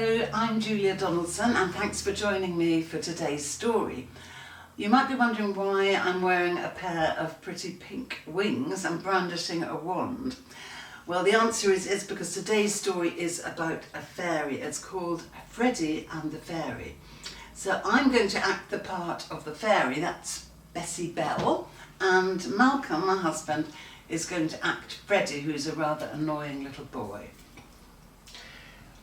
Hello, I'm Julia Donaldson and thanks for joining me for today's story. You might be wondering why I'm wearing a pair of pretty pink wings and brandishing a wand. Well, the answer is because today's story is about a fairy. It's called Freddie and the Fairy. So I'm going to act the part of the fairy, that's Bessie-Belle, and Malcolm, my husband, is going to act Freddie, who's a rather annoying little boy.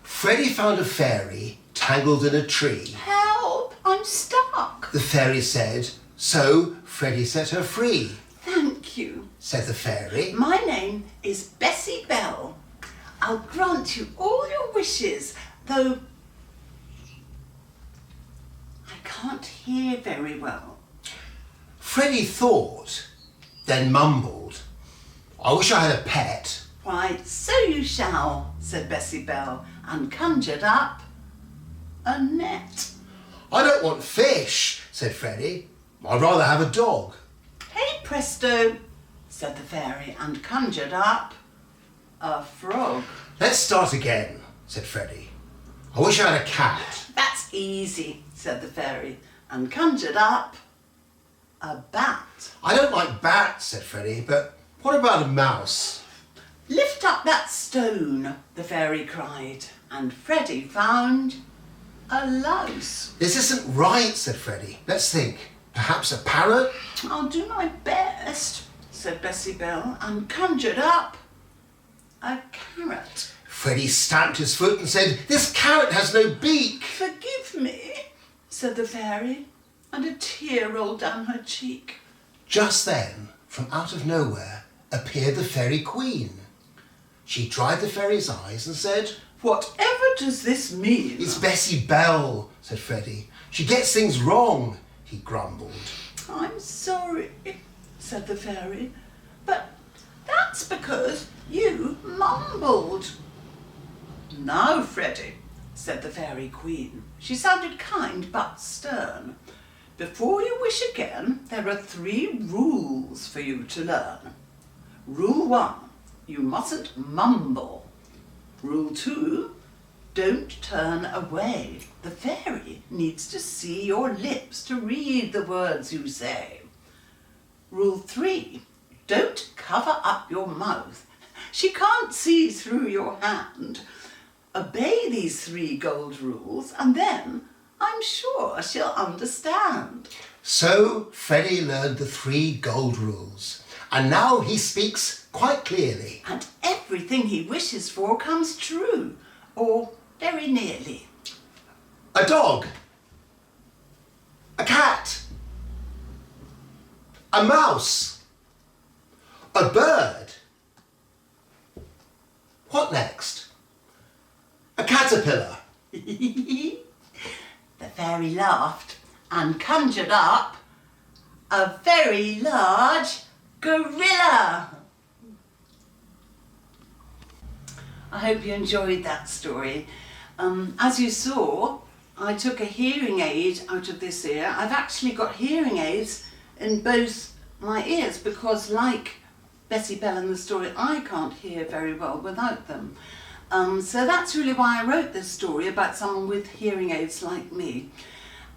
Freddie found a fairy tangled in a tree. Help! I'm stuck! The fairy said, so Freddie set her free. Thank you, said the fairy. My name is Bessie-Belle. I'll grant you all your wishes, though I can't hear very well. Freddie thought, then mumbled, I wish I had a pet. Why, so you shall, said Bessie-Belle, and conjured up a net. I don't want fish, said Freddie. I'd rather have a dog. Hey presto, said the fairy, and conjured up a frog. Let's start again, said Freddie. I wish I had a cat. That's easy, said the fairy, and conjured up a bat. I don't like bats, said Freddie, but what about a mouse? Lift up that stone, the fairy cried, and Freddie found a louse. This isn't right, said Freddie. Let's think. Perhaps a parrot? I'll do my best, said Bessie-Belle, and conjured up a carrot. Freddie stamped his foot and said, this carrot has no beak. Forgive me, said the fairy, and a tear rolled down her cheek. Just then, from out of nowhere, appeared the fairy queen. She dried the fairy's eyes and said, whatever does this mean? It's Bessie-Belle, said Freddie. She gets things wrong, he grumbled. I'm sorry, said the fairy, but that's because you mumbled. Now, Freddie, said the fairy queen. She sounded kind but stern. Before you wish again, there are 3 rules for you to learn. Rule 1, you mustn't mumble. Rule 2, don't turn away. The fairy needs to see your lips to read the words you say. Rule 3, don't cover up your mouth. She can't see through your hand. Obey these 3 gold rules and then I'm sure she'll understand. So Freddie learned the 3 gold rules, and now he speaks quite clearly. And everything he wishes for comes true, or very nearly. A dog. A cat. A mouse. A bird. What next? A caterpillar. The fairy laughed and conjured up a very large gorilla. I hope you enjoyed that story. As you saw, I took a hearing aid out of this ear. I've actually got hearing aids in both my ears because, like Bessie-Belle in the story, I can't hear very well without them. So that's really why I wrote this story about someone with hearing aids like me.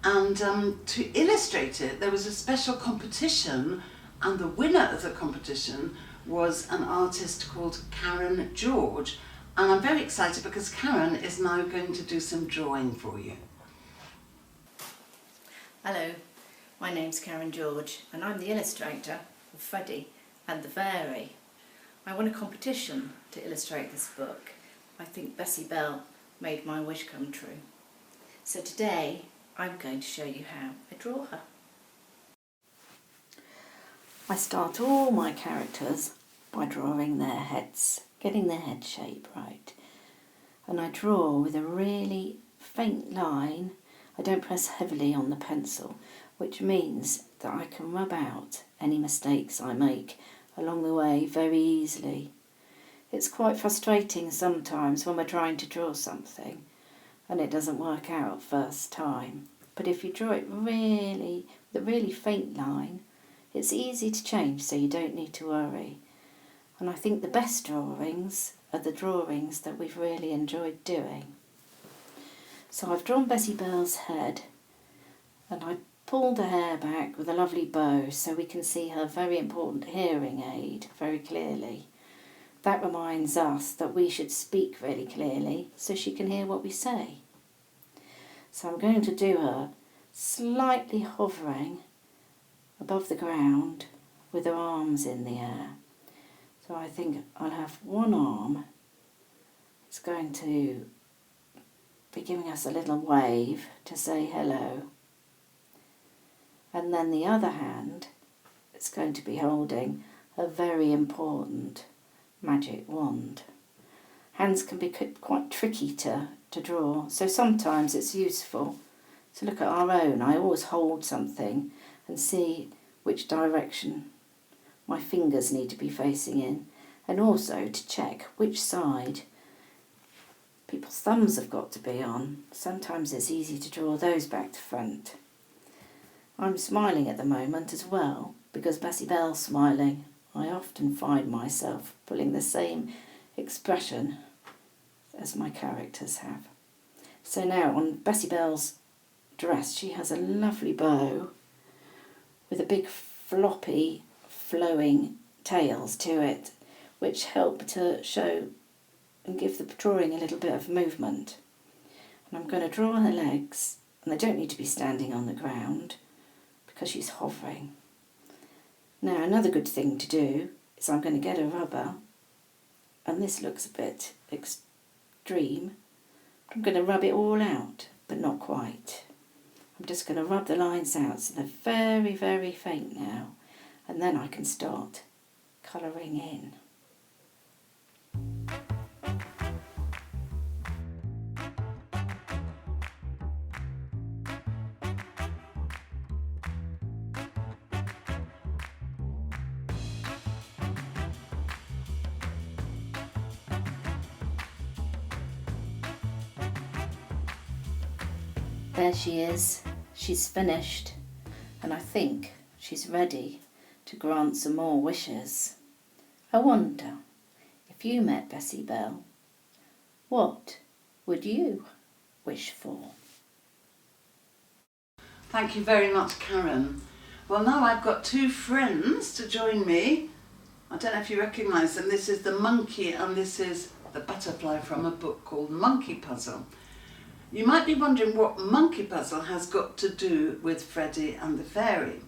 And to illustrate it, there was a special competition, and the winner of the competition was an artist called Karen George. And I'm very excited because Karen is now going to do some drawing for you. Hello, my name's Karen George and I'm the illustrator of Freddie and the Fairy. I won a competition to illustrate this book. I think Bessie-Belle made my wish come true. So today I'm going to show you how I draw her. I start all my characters by drawing their heads, getting their head shape right. And I draw with a really faint line. I don't press heavily on the pencil, which means that I can rub out any mistakes I make along the way very easily. It's quite frustrating sometimes when we're trying to draw something and it doesn't work out first time. But if you draw it with a really faint line, it's easy to change, so you don't need to worry. And I think the best drawings are the drawings that we've really enjoyed doing. So I've drawn Bessie-Belle's head and I pulled her hair back with a lovely bow so we can see her very important hearing aid very clearly. That reminds us that we should speak really clearly so she can hear what we say. So I'm going to do her slightly hovering above the ground with her arms in the air. So I think I'll have one arm. It's going to be giving us a little wave to say hello. And then the other hand is going to be holding a very important magic wand. Hands can be quite tricky to draw, so sometimes it's useful to look at our own. I always hold something and see which direction my fingers need to be facing in, and also to check which side people's thumbs have got to be on. Sometimes it's easy to draw those back to front. I'm smiling at the moment as well because Bessie-Belle's smiling. I often find myself pulling the same expression as my characters have. So now on Bessie-Belle's dress, she has a lovely bow with a big floppy flowing tails to it, which help to show and give the drawing a little bit of movement. And I'm going to draw her legs, and they don't need to be standing on the ground because she's hovering. Now another good thing to do is I'm going to get a rubber, and this looks a bit extreme. I'm going to rub it all out, but not quite. I'm just going to rub the lines out so they're very, very faint now, and then I can start colouring in. There she is, she's finished, and I think she's ready to grant some more wishes. I wonder, if you met Bessie-Belle, what would you wish for? Thank you very much, Karen. Well, now I've got two friends to join me. I don't know if you recognise them. This is the monkey and this is the butterfly from a book called Monkey Puzzle. You might be wondering what Monkey Puzzle has got to do with Freddie and the fairy.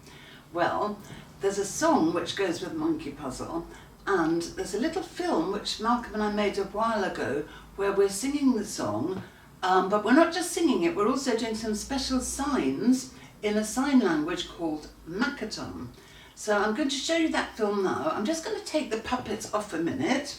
Well, there's a song which goes with Monkey Puzzle, and there's a little film which Malcolm and I made a while ago where we're singing the song, but we're not just singing it, we're also doing some special signs in a sign language called Makaton. So I'm going to show you that film now. I'm just going to take the puppets off a minute.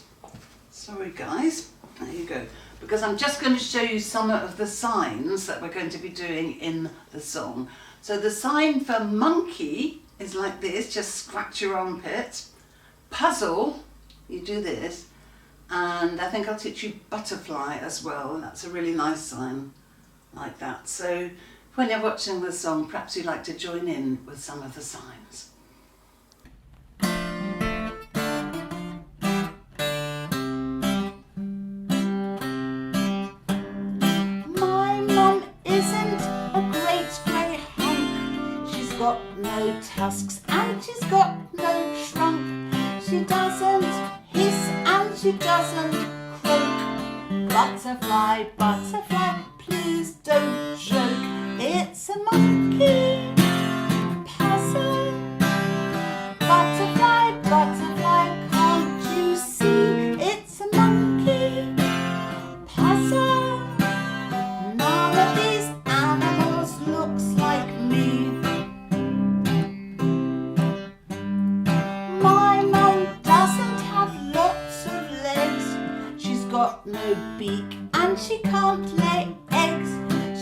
Sorry guys, there you go. Because I'm just going to show you some of the signs that we're going to be doing in the song. So the sign for monkey is like this, just scratch your armpit. Puzzle, you do this. And I think I'll teach you butterfly as well. That's a really nice sign, like that. So when you're watching the song, perhaps you'd like to join in with some of the signs. No tusks and she's got no trunk. She doesn't hiss and she doesn't croak. Butterfly, butterfly, please don't joke. It's a monkey puzzle. Butterfly, butterfly, can't you see? It's a monkey puzzle. None of these animals looks like me. No beak and she can't lay eggs.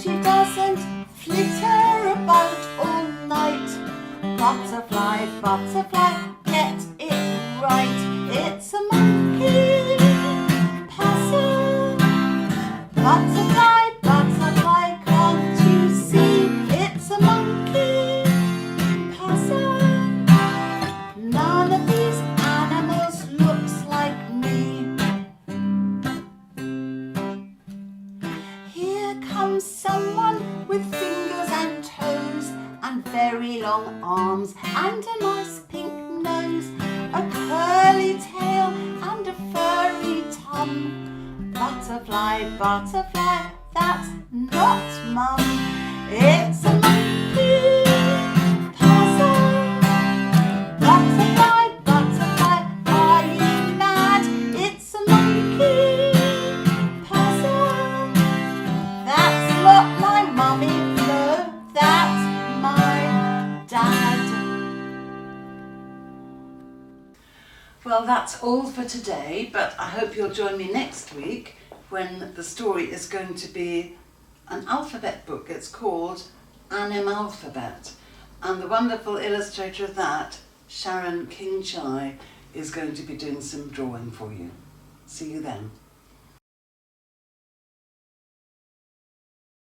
She doesn't flitter about all night. Butterfly, butterfly, get it right. It's a monkey puzzle. Butterfly, butterfly, can't you see? It's a monkey puzzle. None of these animals looks like me. Here comes butterfly, butterfly, that's not Mum. It's a monkey puzzle. Butterfly, butterfly, are you mad? It's a monkey puzzle. That's not my mummy, no, that's my dad. Well, that's all for today, but I hope you'll join me next week when the story is going to be an alphabet book. It's called Animalphabet, and the wonderful illustrator of that, Sharon King-Chai, is going to be doing some drawing for you. See you then.